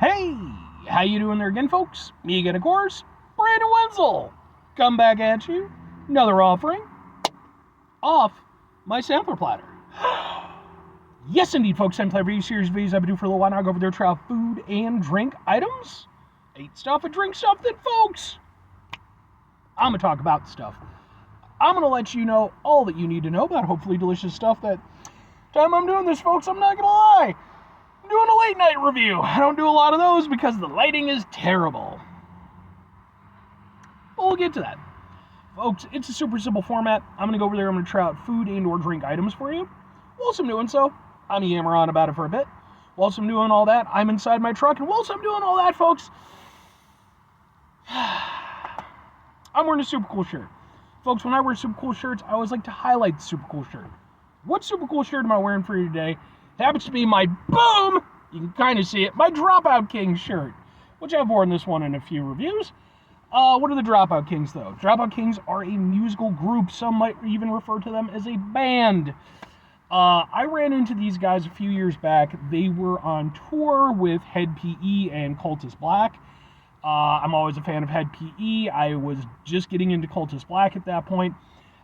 Hey, how you doing there again, folks? Me again, of course, Brandon Wenzel. Come back at you. Another offering off my sampler platter. Yes, indeed, folks. Sampler review series videos I've been doing for a little while now. I go over there, try out food and drink items. Eat stuff and drink stuff that, folks, I'm going to talk about stuff. I'm going to let you know all that you need to know about hopefully delicious stuff. That time I'm doing this, folks, I'm not going to lie. I'm doing a late night review. I don't do a lot of those because the lighting is terrible. But we'll get to that. Folks, it's a super simple format. I'm going to go over there. I'm going to try out food and or drink items for you. Whilst I'm doing so, I'm going to yammer on about it for a bit. Whilst I'm doing all that, I'm inside my truck. And whilst I'm doing all that, folks, I'm wearing a super cool shirt. Folks, when I wear super cool shirts, I always like to highlight the super cool shirt. What super cool shirt am I wearing for you today? It happens to be my boom, you can kind of see it, my Dropout Kings shirt, which I've worn this one in a few reviews. What are the Dropout Kings, though? Dropout Kings are a musical group. Some might even refer to them as a band. I ran into these guys a few years back. They were on tour with Head PE and Cultist Black. I'm always a fan of Head PE. I was just getting into Cultist Black at that point.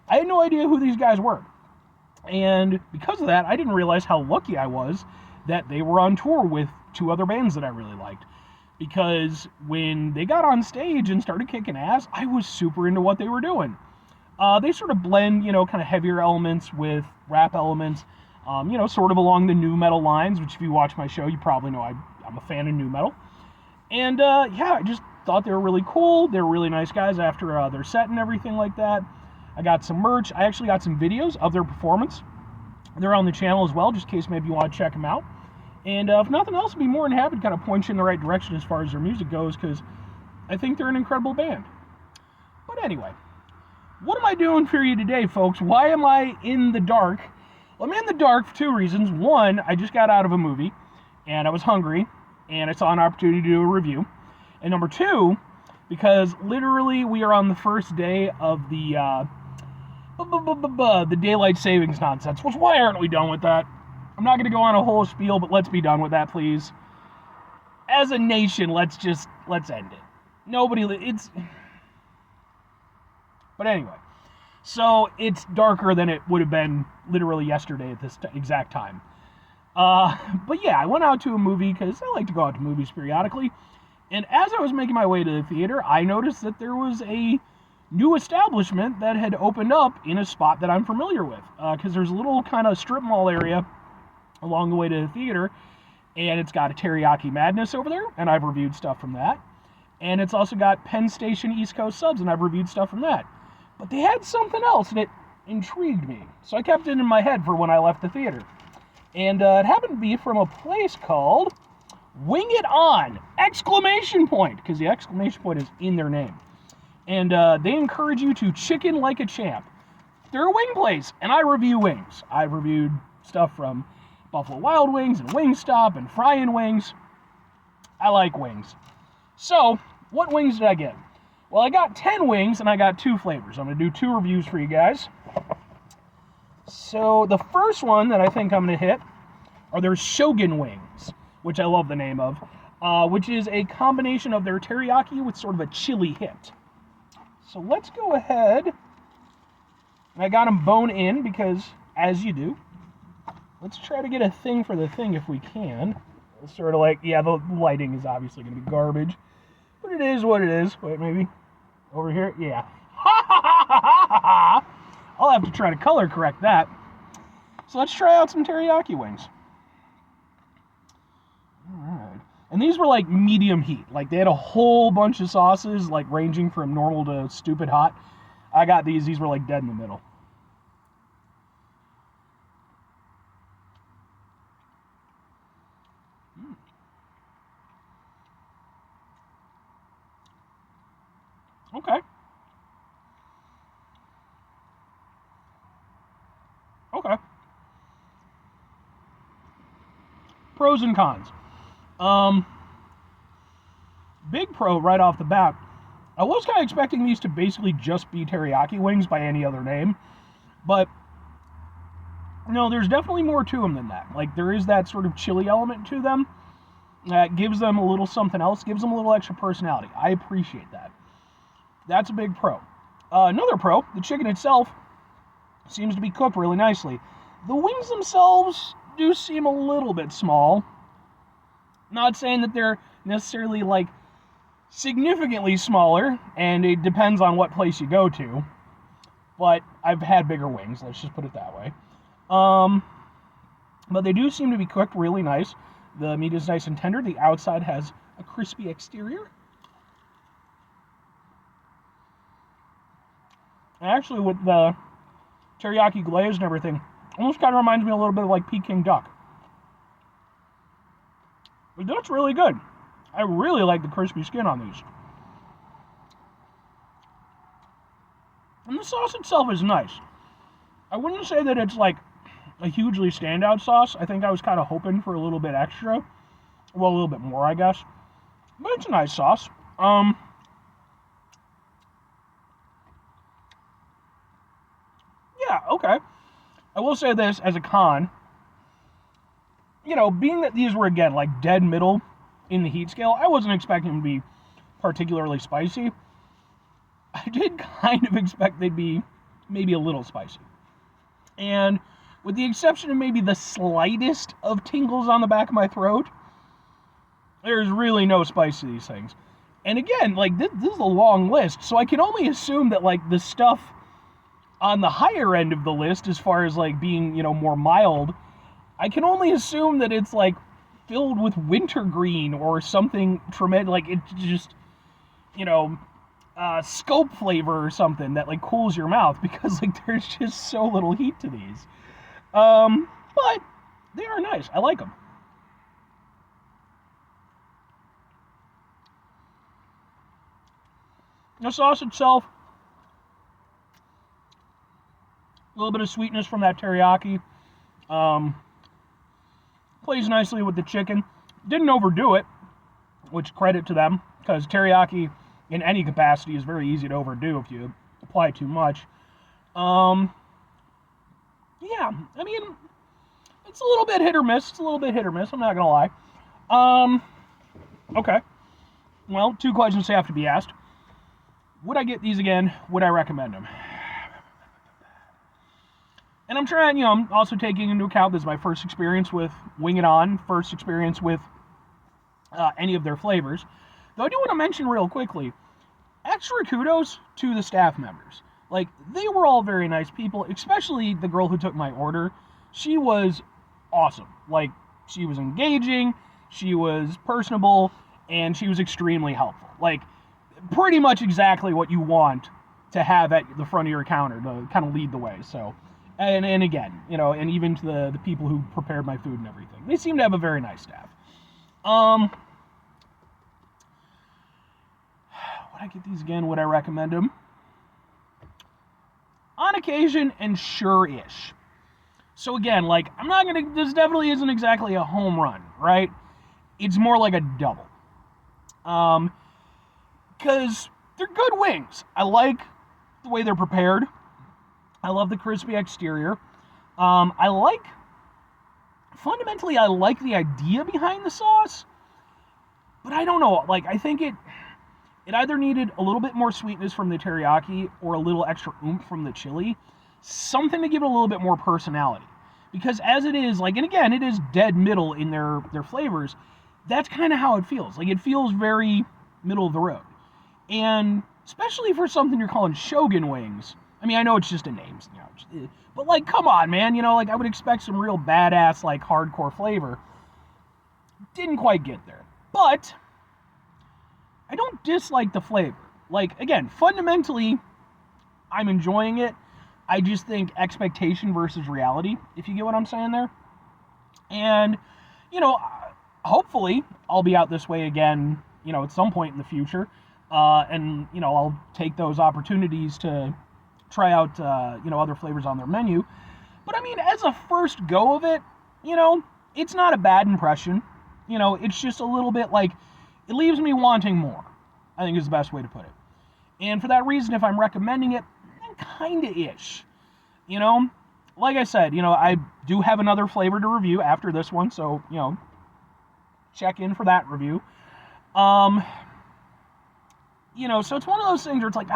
I had no idea who these guys were. And because of that, I didn't realize how lucky I was that they were on tour with two other bands that I really liked. Because when they got on stage and started kicking ass, I was super into what they were doing. They sort of blend, kind of heavier elements with rap elements, sort of along the nu metal lines, which if you watch my show, you probably know I'm a fan of nu metal. And I just thought they were really cool. They were really nice guys after their set and everything like that. I got some merch. I actually got some videos of their performance. They're on the channel as well, just in case maybe you want to check them out. And if nothing else, I'd be more than happy to kind of point you in the right direction as far as their music goes, because I think they're an incredible band. But anyway, what am I doing for you today, folks? Why am I in the dark? Well, I'm in the dark for two reasons. One, I just got out of a movie, and I was hungry, and I saw an opportunity to do a review. And number two, because literally we are on the first day of the daylight savings nonsense. Which, why aren't we done with that? I'm not going to go on a whole spiel, but let's be done with that, please. As a nation, let's end it. But anyway, so it's darker than it would have been literally yesterday at this exact time. But yeah, I went out to a movie because I like to go out to movies periodically. And as I was making my way to the theater, I noticed that there was a new establishment that had opened up in a spot that I'm familiar with. Because there's a little kind of strip mall area along the way to the theater. And it's got a Teriyaki Madness over there. And I've reviewed stuff from that. And it's also got Penn Station East Coast Subs. And I've reviewed stuff from that. But they had something else and it intrigued me. So I kept it in my head for when I left the theater. And it happened to be from a place called Wing It On! Exclamation point! Because the exclamation point is in their name. And they encourage you to chicken like a champ. They're a wing place, and I review wings. I've reviewed stuff from Buffalo Wild Wings and Wingstop and Frying Wings. I like wings. So, what wings did I get? Well, I got 10 wings, and I got 2 flavors. I'm going to do 2 reviews for you guys. So, the first one that I think I'm going to hit are their Shogun wings, which I love the name of, which is a combination of their teriyaki with sort of a chili hit. So let's go ahead, and I got them bone in because, as you do, let's try to get a thing for the thing if we can. It's sort of like, yeah, the lighting is obviously going to be garbage, but it is what it is. Wait, maybe over here? Yeah. I'll have to try to color correct that. So let's try out some teriyaki wings. Alright. And these were like medium heat. Like they had a whole bunch of sauces, like ranging from normal to stupid hot. I got these were like dead in the middle. Okay. Okay. Pros and cons. Big pro right off the bat. I was kind of expecting these to basically just be teriyaki wings by any other name, but no, there's definitely more to them than that. Like, there is that sort of chili element to them, gives them a little something else, gives them a little extra personality. I appreciate that. That's a big pro. Another pro, the chicken itself seems to be cooked really nicely. The wings themselves do seem a little bit small. Not saying that they're necessarily like significantly smaller, and it depends on what place you go to. But I've had bigger wings, let's just put it that way. But they do seem to be cooked really nice. The meat is nice and tender. The outside has a crispy exterior. And actually, with the teriyaki glaze and everything, almost kind of reminds me a little bit of like Peking duck. But that's really good. I really like the crispy skin on these. And the sauce itself is nice. I wouldn't say that it's like a hugely standout sauce. I think I was kind of hoping for a little bit extra. Well, a little bit more, I guess. But it's a nice sauce. Yeah, okay. I will say this as a con. You know, being that these were, again, like dead middle in the heat scale, I wasn't expecting them to be particularly spicy. I did kind of expect they'd be maybe a little spicy. And with the exception of maybe the slightest of tingles on the back of my throat, there's really no spice to these things. And again, like, this is a long list, so I can only assume that, like, the stuff on the higher end of the list, as far as, like, being, you know, more mild, I can only assume that it's, like, filled with wintergreen or something tremendous, like, it's just, you know, scope flavor or something that, like, cools your mouth, because, like, there's just so little heat to these. But they are nice. I like them. The sauce itself, a little bit of sweetness from that teriyaki. Plays nicely with the chicken. Didn't overdo it, which credit to them, because teriyaki in any capacity is very easy to overdo if you apply too much. Yeah, I mean, it's a little bit hit or miss. I'm not gonna lie. Okay. Well, 2 questions have to be asked. Would I get these again? Would I recommend them? And I'm trying, you know, I'm also taking into account this is my first experience with Wing It On, first experience with any of their flavors. Though I do want to mention real quickly, extra kudos to the staff members. Like, they were all very nice people, especially the girl who took my order. She was awesome. Like, she was engaging, she was personable, and she was extremely helpful. Like, pretty much exactly what you want to have at the front of your counter to kind of lead the way. So, and again, you know, and even to the people who prepared my food and everything. They seem to have a very nice staff. Would I get these again? Would I recommend them? On occasion, and sure-ish. So again, like, I'm not gonna, this definitely isn't exactly a home run, right? It's more like a double. Because they're good wings. I like the way they're prepared. I love the crispy exterior. Fundamentally, I like the idea behind the sauce, but I don't know, like, I think it either needed a little bit more sweetness from the teriyaki or a little extra oomph from the chili, something to give it a little bit more personality. Because as it is, like, and again, it is dead middle in their flavors, that's kind of how it feels. Like, it feels very middle of the road. And especially for something you're calling Shogun wings, I mean, I know it's just a name, you know, but, like, come on, man, you know, like, I would expect some real badass, like, hardcore flavor. Didn't quite get there. But I don't dislike the flavor. Like, again, fundamentally, I'm enjoying it. I just think expectation versus reality, if you get what I'm saying there. And, you know, hopefully I'll be out this way again, you know, at some point in the future. And, you know, I'll take those opportunities to try out, you know, other flavors on their menu. But, I mean, as a first go of it, you know, it's not a bad impression. You know, it's just a little bit like, it leaves me wanting more, I think is the best way to put it. And for that reason, if I'm recommending it, kinda-ish. You know, like I said, you know, I do have another flavor to review after this one, so, you know, check in for that review. So it's one of those things where it's like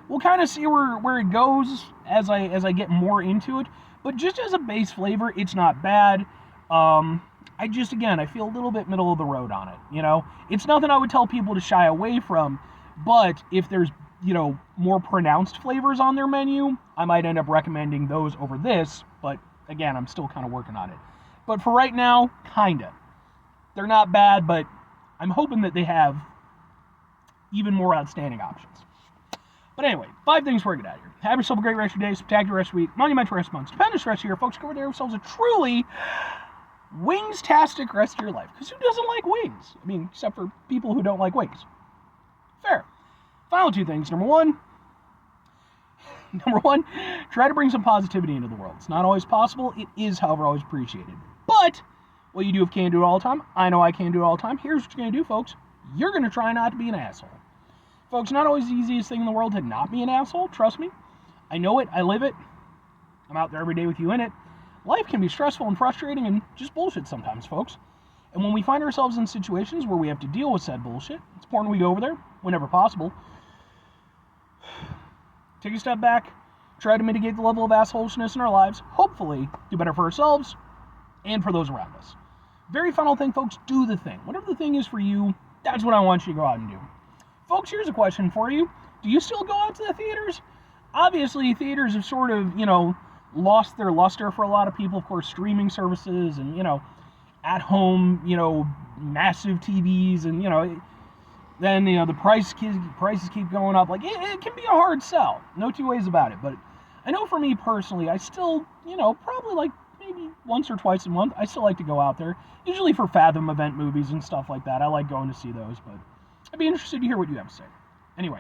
we'll kind of see where it goes as I get more into it. But just as a base flavor, it's not bad. I feel a little bit middle of the road on it. It's nothing I would tell people to shy away from. But if there's more pronounced flavors on their menu, I might end up recommending those over this. But again, I'm still kind of working on it. But for right now, kinda. They're not bad, but I'm hoping that they have even more outstanding options. But anyway, 5 things before we get out of here. Have yourself a great rest of your day, spectacular rest of your week, monumental rest of month, stupendous rest of your year. Folks, go over there yourselves a truly wings-tastic rest of your life. Because who doesn't like wings? I mean, except for people who don't like wings. Fair. Final 2 things. Number one, try to bring some positivity into the world. It's not always possible. It is, however, always appreciated. But what you do if you can't do it all the time, I know I can't do it all the time. Here's what you're going to do, folks. You're going to try not to be an asshole. Folks, not always the easiest thing in the world to not be an asshole. Trust me. I know it. I live it. I'm out there every day with you in it. Life can be stressful and frustrating and just bullshit sometimes, folks. And when we find ourselves in situations where we have to deal with said bullshit, it's important we go over there whenever possible. Take a step back. Try to mitigate the level of assholesness in our lives. Hopefully, do better for ourselves and for those around us. Very final thing, folks, do the thing. Whatever the thing is for you, that's what I want you to go out and do. Folks, here's a question for you. Do you still go out to the theaters? Obviously, theaters have sort of, lost their luster for a lot of people. Of course, streaming services and, at home, massive TVs and, then, the prices keep going up. Like, it can be a hard sell. No 2 ways about it. But I know for me personally, I still, probably like maybe once or twice a month, I still like to go out there. Usually for Fathom event movies and stuff like that. I like going to see those, but I'd be interested to hear what you have to say. Anyway.